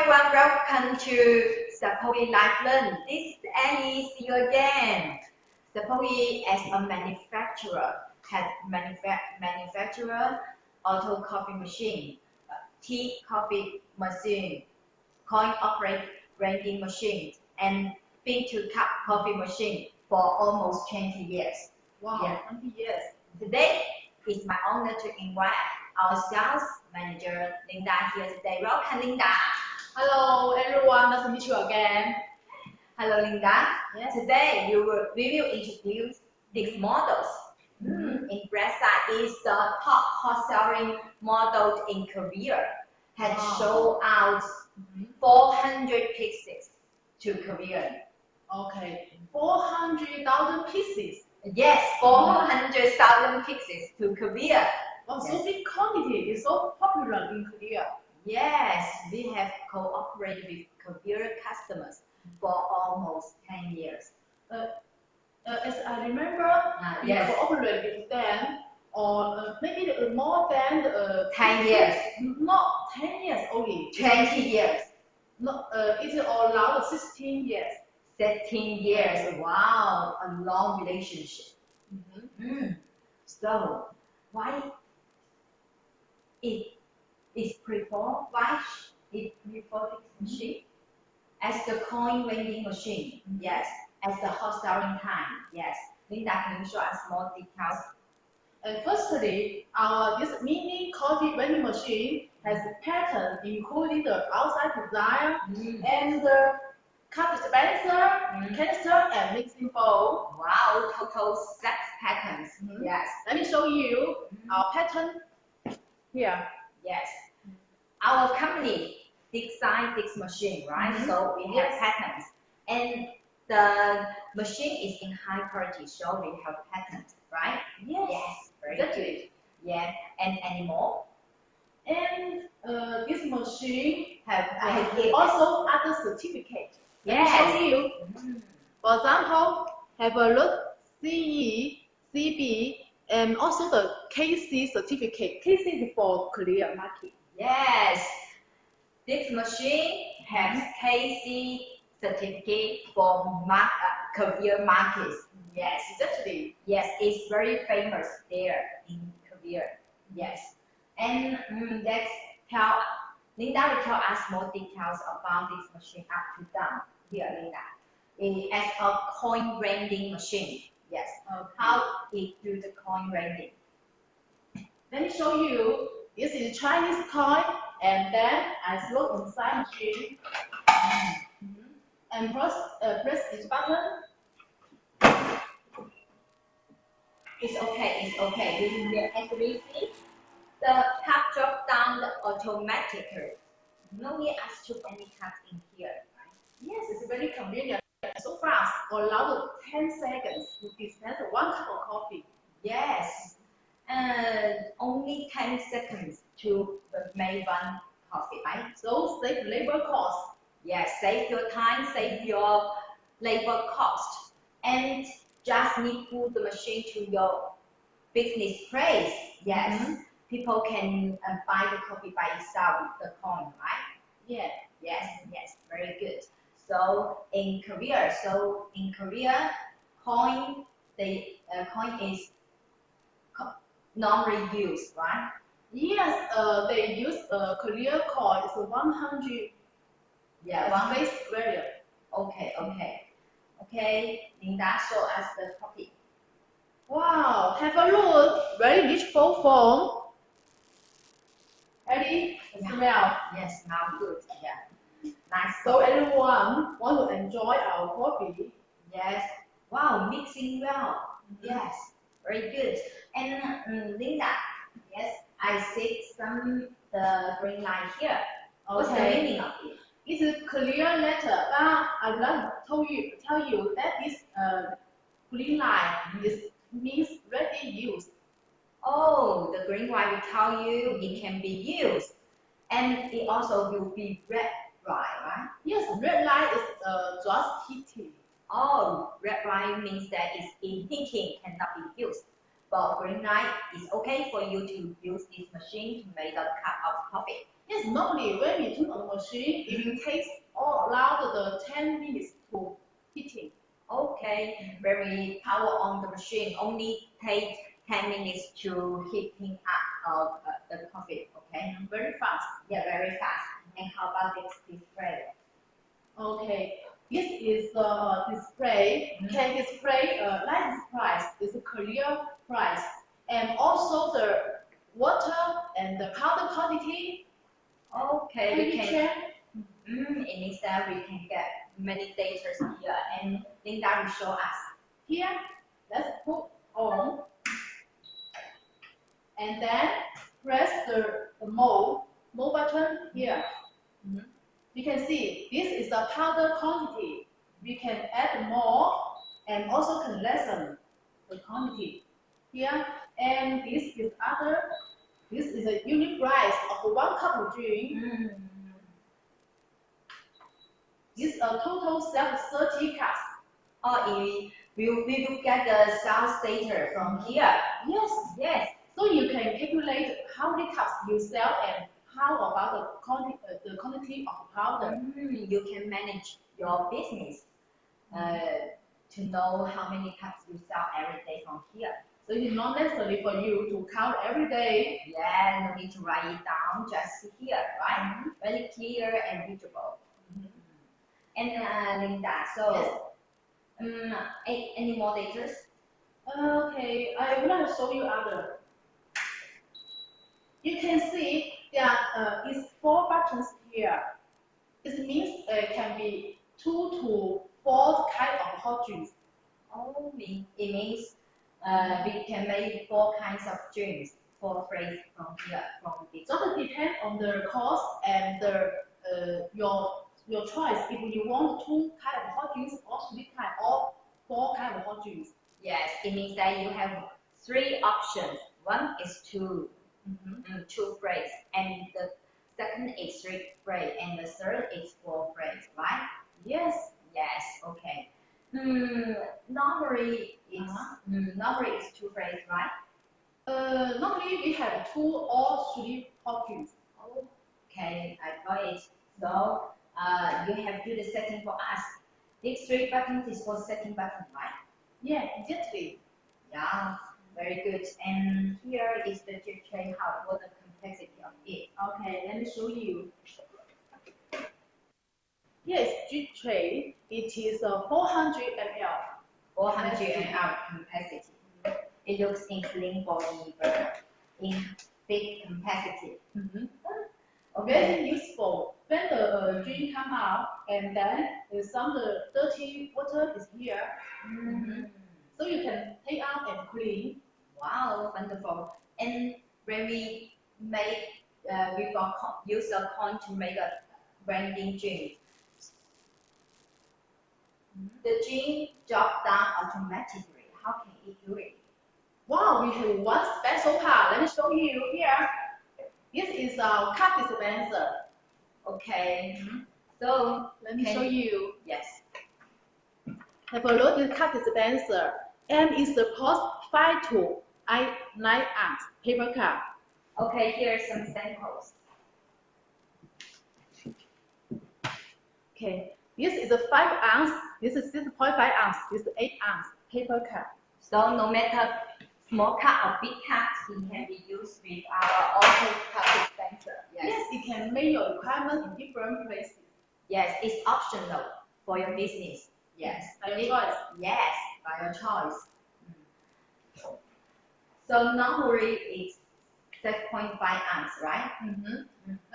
everyone, welcome to Sapoe Live Learn. This is Annie, see you again. Sapoe as a manufacturer has manufacturer auto coffee machine, tea coffee machine, coin operate vending machine, and bean to cup coffee machine for almost 20 years. Wow, Yeah. 20 years. Today, it's my honor to invite our sales manager, Linda, here today. Welcome, Linda. Hello, everyone. Nice to meet you again. Hello, Linda. Yes. Today, we will introduce these models. In Bresa is the top hot-selling model in Korea. Has sold out 400 pieces to Korea. Okay, 400,000 pieces. Yes, 400,000 pieces to Korea. Wow, Yes. so big quantity is so popular in Korea. Yes, we have cooperated with Korean customers for almost 10 years. As I remember, we yes. cooperate with them, or maybe more than 10 years. Not 10 years only. 20 years. No, it's around 16 years. 13 years. Wow, a long relationship. So, why it is prefer this machine as the coin vending machine? Yes. As the hot selling time? Yes. Linda, can you show us more details? Firstly, this mini coffee vending machine has a pattern including the outside design and the cup dispenser, canister, and mixing bowl. Wow, total 6 patterns. Yes. Let me show you our pattern here. Yes. Our company designed this machine, right? So we have patterns. And the machine is in high quality, so we have patterns, right? Yes. Very Exactly. good. Yeah. And any more? And this machine has it. also other certificates. Yes. Let me show you. For example, have a look CE, CB, and also the KC certificate. KC is for Korea market. Yes. This machine has KC certificate for Korea markets. Yes. Exactly. Yes, it's very famous there in Korea. Yes. And let's tell Linda will tell us more details about this machine up to down. Here, Linda. As a coin vending machine. Yes. Okay. How it do the coin vending? Let me show you. This is Chinese coin, and then I throw inside machine, and press this button. It's okay. As we see, the cup drop down automatically. No need us to any cups in here. Right? Yes, it's very convenient. So fast, allowed 10 seconds to dispense 1 cup of coffee. Yes, only 10 seconds to make 1 coffee, right? So save labor cost. Yes, save your time, save your labor cost, and just need to put the machine to your business place. Yes, people can buy the coffee by itself with the coin, right? Yeah. Yes, very good. So in Korea, coin coin is non-reused, right? Yes, they use Korea coin. It's 100. Yeah, face value. Okay. Linda, show us the coffee. Wow, have a look. Very rich full foam. Ready? Smell. Yes, smell good. Yeah, nice. So everyone want to enjoy our coffee. Yes. Wow, mixing well. Yes, very good. And Linda, yes, I see the green line here. What's the meaning of it? It's a clear letter, but I would like to tell you that this green line means ready use. Oh, the green line will tell you it can be used, and it also will be red line, right? Yes, red line is just heating. Oh, red line means that it's in heating, cannot be used. for green light, it's okay for you to use this machine to make a cup of coffee. Yes, normally when we turn on the machine, it takes all around the 10 minutes to heating. Okay, when we power on the machine, only take 10 minutes to heating up the coffee. Okay, Very fast. yeah, very fast. And how about this display? Okay, this is the display. Can display light price is a clear price, and also the water and the powder quantity. Okay, we can. check. It means that we can get many data here, and Linda will show us. Here, let's put on, and then press the mode button here. You can see this is the powder quantity. We can add more and also can lessen the quantity here. And this is other. This is a unit price of 1 cup of drink. This a total sell 30 cups. We will get the sales data from here. Yes. Yes. So you can calculate how many cups you sell and how about the quantity of powder. You can manage your business to know how many cups you sell every day from here. So it's not necessary for you to count every day. Yeah, no need to write it down, just here, right? Very clear and visible. And Linda, so any more data? Okay, I would like to show you other. You can see there is 4 buttons here. It means it can be 2 to 4 kind of hot drinks. It means we can make 4 kinds of drinks for free from here, from this. Just depend on the cost and your choice. If you want 2 kind of hot drinks or 3 kind or 4 kind of hot drinks. Yes, it means that you have 3 options. One is 2 phrase, and the second is 3 phrase, and the third is 4 phrase, right? Yes. Yes. Okay. Normally it's 2 phrase, right? Normally we have 2 or 3 hot drinks. Okay, I got it. So you have to do the setting for us. These 3 buttons is for setting button, right? Yeah, exactly. Yeah, very good. And here is the tray, what the complexity of it. Okay, let me show you. Yes, G tray. It is 400 ml. 400 ml capacity. It looks in clean body, but in big capacity. Very useful. When the drink come out, and then some the dirty water is here, so you can take out and clean. Wow, wonderful. And when we make, use a coin to make a vending drink. The drink drop down automatically. How can it do it? Wow, we have one special part. Let me show you here. This is our cup dispenser. Okay. So let me show you. Yes. Have a look at the cup dispenser, and it supports 5 to 9 ounce paper cup. Okay, here are some samples. Okay, this is a 5 ounce. This is 6.5 ounce. This is 8 ounce paper cup. So no matter small cup or big cups, it can be used with our auto cup dispenser. Yes, it can make your requirement in different places. Yes, it's optional for your business. Yes. By your choice. Yes, by your choice. So normally it's 6.5 ounce, right?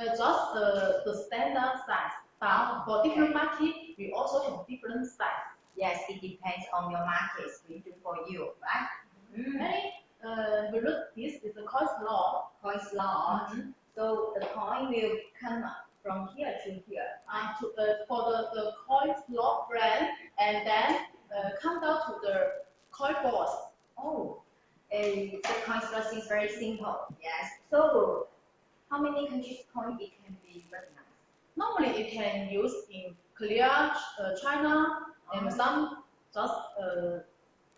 Just the standard size. But for different market, we also have different size. Yes, it depends on your markets we do for you, right? We look, this is the coin slot. Coin slot. So the coin will come from here to here. For the coin slot brand, and then come down to the coin box. Oh, the coin slot is very simple. Yes. So how many countries coin it can be recognized? Normally, it can use in Korea, China, and some just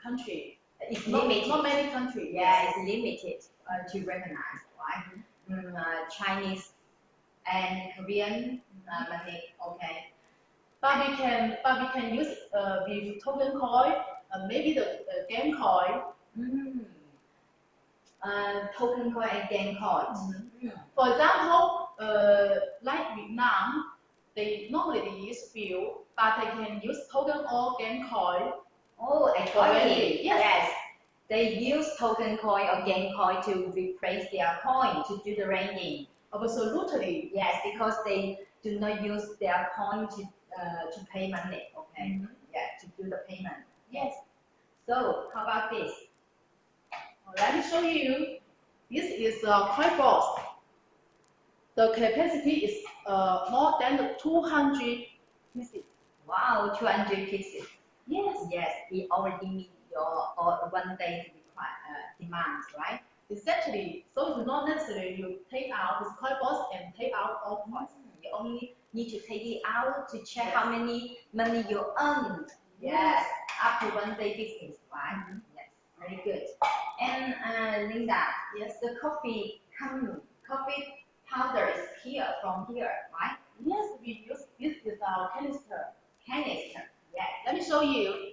country. It's Not limited. many countries. Yeah, it's limited to recognize, right? Chinese and Korean money. Okay. But we can use with token coin, maybe the game coin. Token coin and game coins. For example, like Vietnam, they normally use bill, but they can use token or game coin. Oh, actually, Yes. yes. They use token coin or game coin to replace their coin to do the vending. Absolutely. Yes, because they do not use their coin to pay money. Okay. Yeah, to do the payment. Yes. So how about this? Let me show you. This is a coin box. The capacity is more than 200 pieces. Wow, 200 pieces. Yes. Yes, it already meet your one day demands, right? Exactly. So it's not necessary you take out this coin box and take out all coins. You only need to take it out to check how many money you earn. Yes, after one day business, right? Yes, very good. And Linda, yes, the coffee powder is here from here, right? Yes, we use this is our canister. Canister. Yes. Let me show you.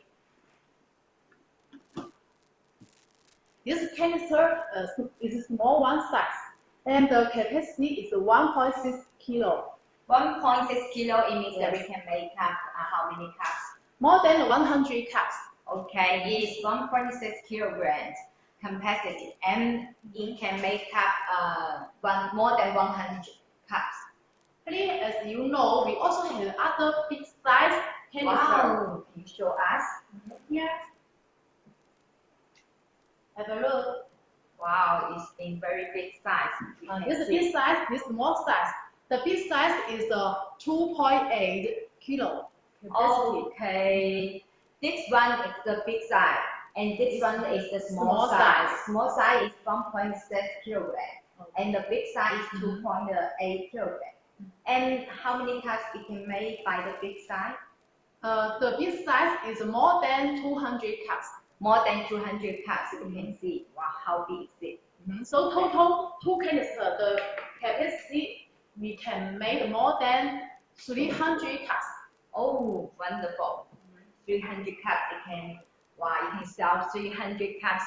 This canister is a small one size, and the capacity is 1.6 kilo. 1.6 kilo, it means that we Yes. can make up how many cups? More than 100 cups. Okay, it is 1.6 kilograms capacity, and it can make up more than 100 cups. Actually, as you know, we also have other big size canister. Wow, can you show us? Here. Have a look. Wow, it's in very big size. You can This is see. big size, this small size. The big size is 2.8 kilo capacity. Okay, this one is the big size, and this one is the small Small size. size. Small size is 1.6 kilograms, and the big size is 2.8 kilograms. And how many cups it can make by the big size? The big size is more than 200 cups. More than 200 cups, you can see. Wow, how big is it? So total two canister, the capacity we can make more than 300 cups. Oh, wonderful. 300 cups, you can sell 300 cups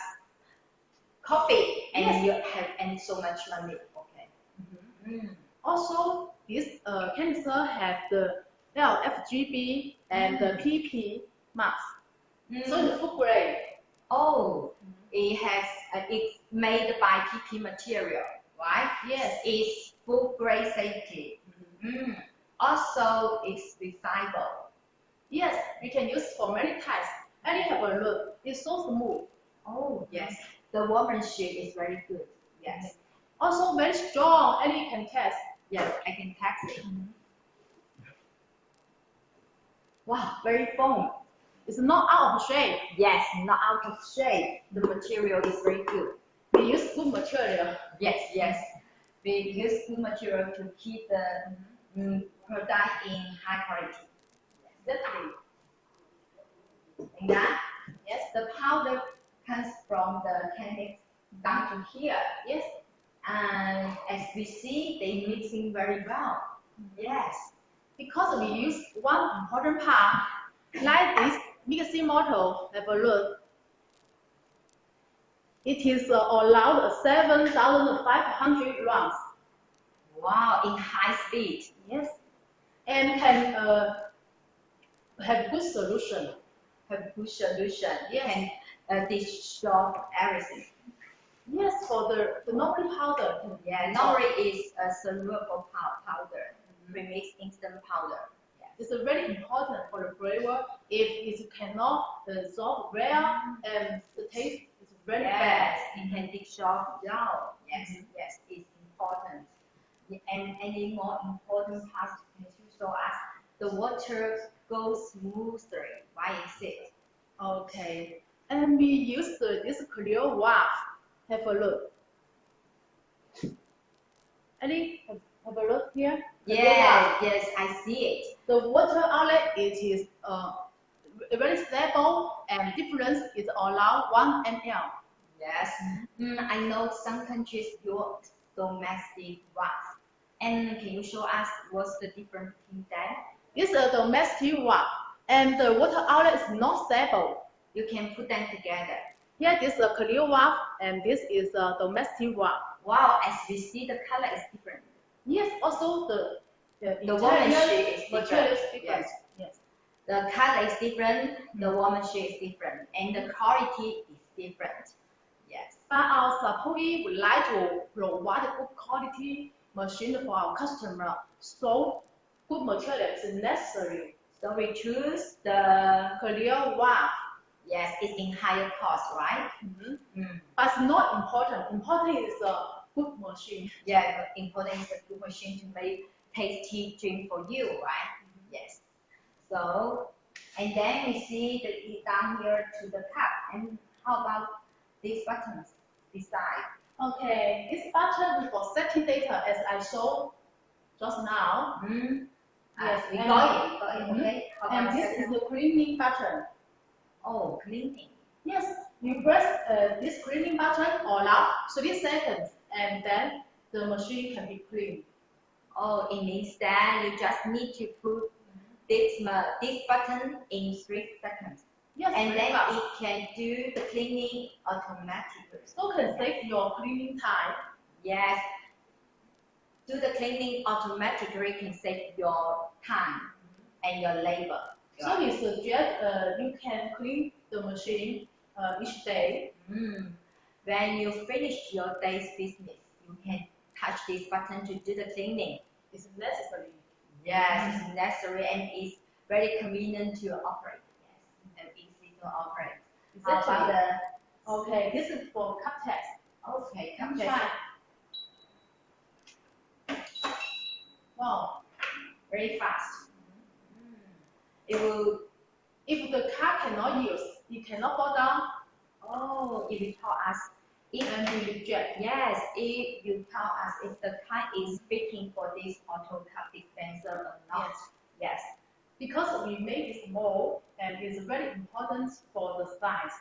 coffee, and Yes. you have and so much money. Okay. Also, this canister have the LFGB and the PP marks. So it's food grade. Oh, it's made by PP material, right? Yes. It's food grade safety. Also, it's recyclable. Yes, we can use for many types. And you have a look, it's so smooth. Oh, yes. The workmanship is very good. Yes. Also very strong, and you can test. Yes, I can test it. Wow, very firm. It's not out of shape. Yes, not out of shape. The material is very good. We use good material. Yes, yes. We use good material to keep the product in high quality. Exactly. And that, yes, the powder comes from the candies down to here. Yes. And as we see, they mixing very well. Yes. Because we use one important part, like this mixing model. Have a look. It is allowed 7,500 rounds. Wow, in high speed. Yes. And can have good solution. Have good solution. Yes. Can dissolve everything. Yes, for the normal powder. Yeah, normally is a soluble powder, premix instant powder. Yeah. It's very important for the flavor. If it cannot dissolve well, and the taste is very bad. Yes, it can dissolve down. Yes, yes, it's important. And any more important parts can you show us? The water goes smoothly. Why is it? Okay. And we use this clear valve. Have a look. Ellie, have a look here. Yes, yes, I see it. The water outlet it is very stable and difference is around 1 ml. Yes, I know some countries use domestic wax. And can you show us what's the difference between that? This is a domestic wax, and the water outlet is not stable. You can put them together. Here, this is a clear wax, and this is a domestic wax. Wow, as we see, the color is different. Yes, also the workmanship is material is different. different. Yes. The color is different, the workmanship is different, and the quality is different. Yes. But our Sapoe would like to provide a good quality machine for our customer, so good material is necessary. So we choose the Clear wax. yes, it's in higher cost, right? But it's not important. Important is a good machine. Yeah, but important is a good machine to make tasty drink for you, right? Yes. So, and then we see the down here to the cup. And how about these buttons beside? Okay, this button is for setting data as I showed just now. Yes, we got it. Okay. How And about this is the cleaning button. oh, cleaning. Yes, you press this cleaning button around 3 seconds, and then the machine can be cleaned. Oh, it means that you just need to put this button in 3 seconds. Yes, And very then fast. it can do the cleaning automatically. So can save your cleaning time. Yes. Do the cleaning automatically can save your time and your labor. So we suggest you can clean the machine each day. When you finish your day's business, you can touch this button to do the cleaning. It's necessary. Yes, it's necessary and it's very convenient to operate. Yes, and easy to operate. How about the Okay, this is for cup test. okay, Come come try. Wow, very fast. It will. if the cup cannot use, it cannot fall down Oh, if you tell us, and be reject. yes, if you tell us if the car is fitting for this auto cup dispenser or not. Yes. Because we made it small and it's very important for the size.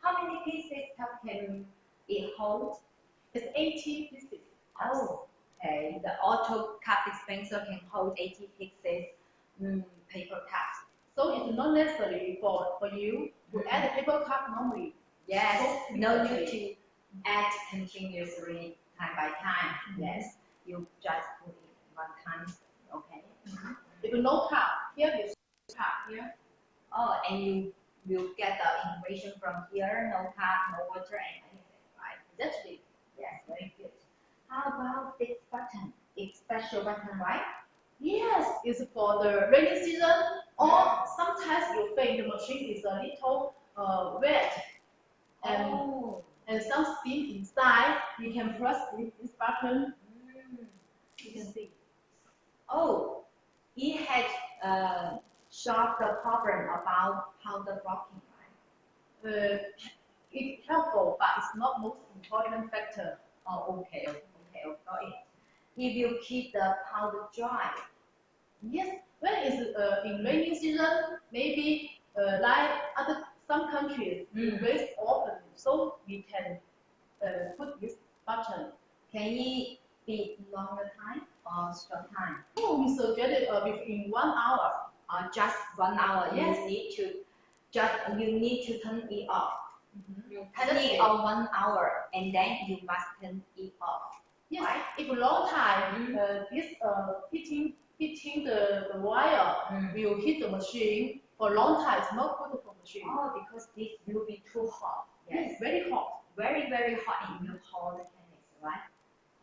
How many pieces cup can it hold? It's 80 pieces. Oh, okay. The auto cup dispenser can hold 80 pieces paper cups. So it's not necessary for you to add a paper cup normally. Yes, So no quickly. need to add continuously time by time. Yes, you just put it one time. Okay. If no cup, here is cup here. Oh, and you will get the information from here, no cup, no water, and anything, right? Exactly. Yes, very good. How about this button? It's special button, right? Yes, it's for the rainy season, or sometimes you think the machine is a little wet, and some steam inside. You can press this button. You can see. Oh, it had solved the problem about powder blocking, right? It's helpful, but it's not most important factor. Oh, okay, got it. If you keep the powder dry. Yes, when it's in rainy season, maybe like some countries, it rains often, so we can put this button. Can it be longer time or short time? Oh, we suggested within 1 hour. Just 1 hour. Yes. You need to turn it off. Turn That's it it. on 1 hour, and then you must turn it off. Yes, Right. if long time, this hitting the wire will hit the machine for long time. It's not good for machine. Oh, because this will be too hot. Yes, very hot. Very, very hot. It will hold the chemicals, right?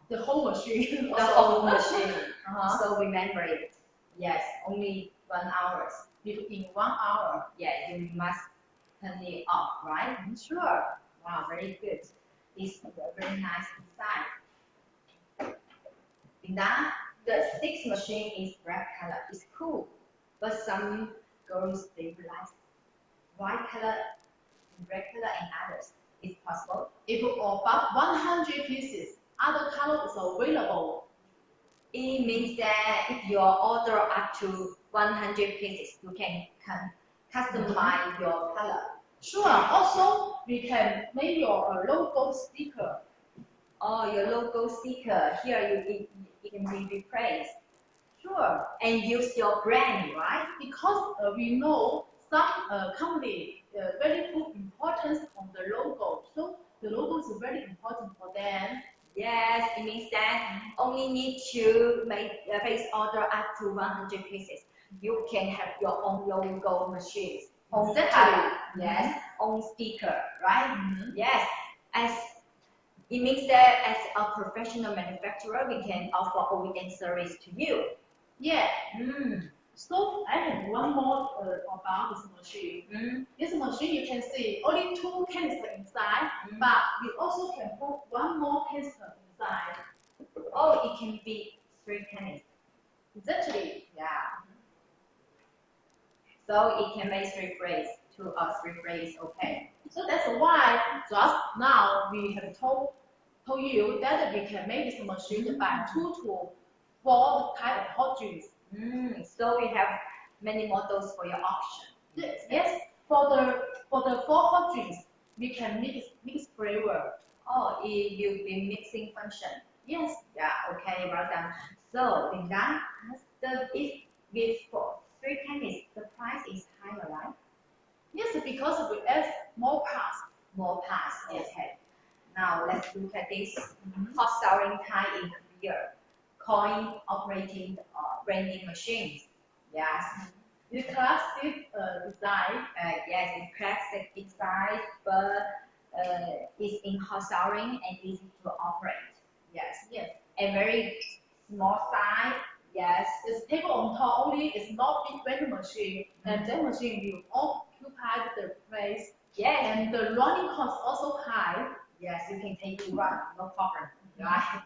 The whole machine. The whole machine. Uh-huh. So remember it. Yes, only 1 hour. Within 1 hour. Yeah, you must turn it off, right? Sure. Wow, very good. It's very nice design. Linda, the 6 machine is black color. It's cool, but some girls they like white color, red color, and others. Is possible? If about 100 pieces, other color is available. It means that if your order up to 100 pieces, you can customize your color. Sure. Also, we can make your logo sticker. Oh, your logo sticker. Here it can be replaced. Sure. And use your brand, right? Because we know some company very put importance on the logo, so the logo is very important for them. Yes, it means that only need to make a base order up to 100 pieces. You can have your own logo machines, own Exactly. color, yes, own sticker, right? Yes, as it means that as a professional manufacturer, we can offer OEM service to you. Yeah. So I have one more about this machine. This machine you can see only 2 canisters inside, but we also can put one more canister inside. Oh, it can be 3 canisters. Exactly. Yeah. So it can make 3 frames, 2 or 3 frames, okay. So that's why just now we have told you that we can make this machine by 2 to 4 type of hot drinks. So we have many models for your option. Yes. For the 4 hot drinks, we can mix flavor. Oh, it will be mixing function. Yes. Yeah, okay, well done. So, Linda, if with 3 candies, the price is higher, right? Yes, because we add more parts. More parts, Yes. okay. Now let's look at this hot souring tie in Korea, coin operating vending machines. Yes. The classic design. Yes, it's classic design, but it's in hot souring and easy to operate. Yes. Yes. A very small size. Yes. This table on top only is not big vending machine, and that machine will occupy the place. Yes. And the running cost also high. Yes, you can take it run, no problem. Right.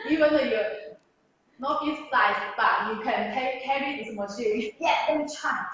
Even though you're not big size, but you can carry this machine. Yeah, let me try.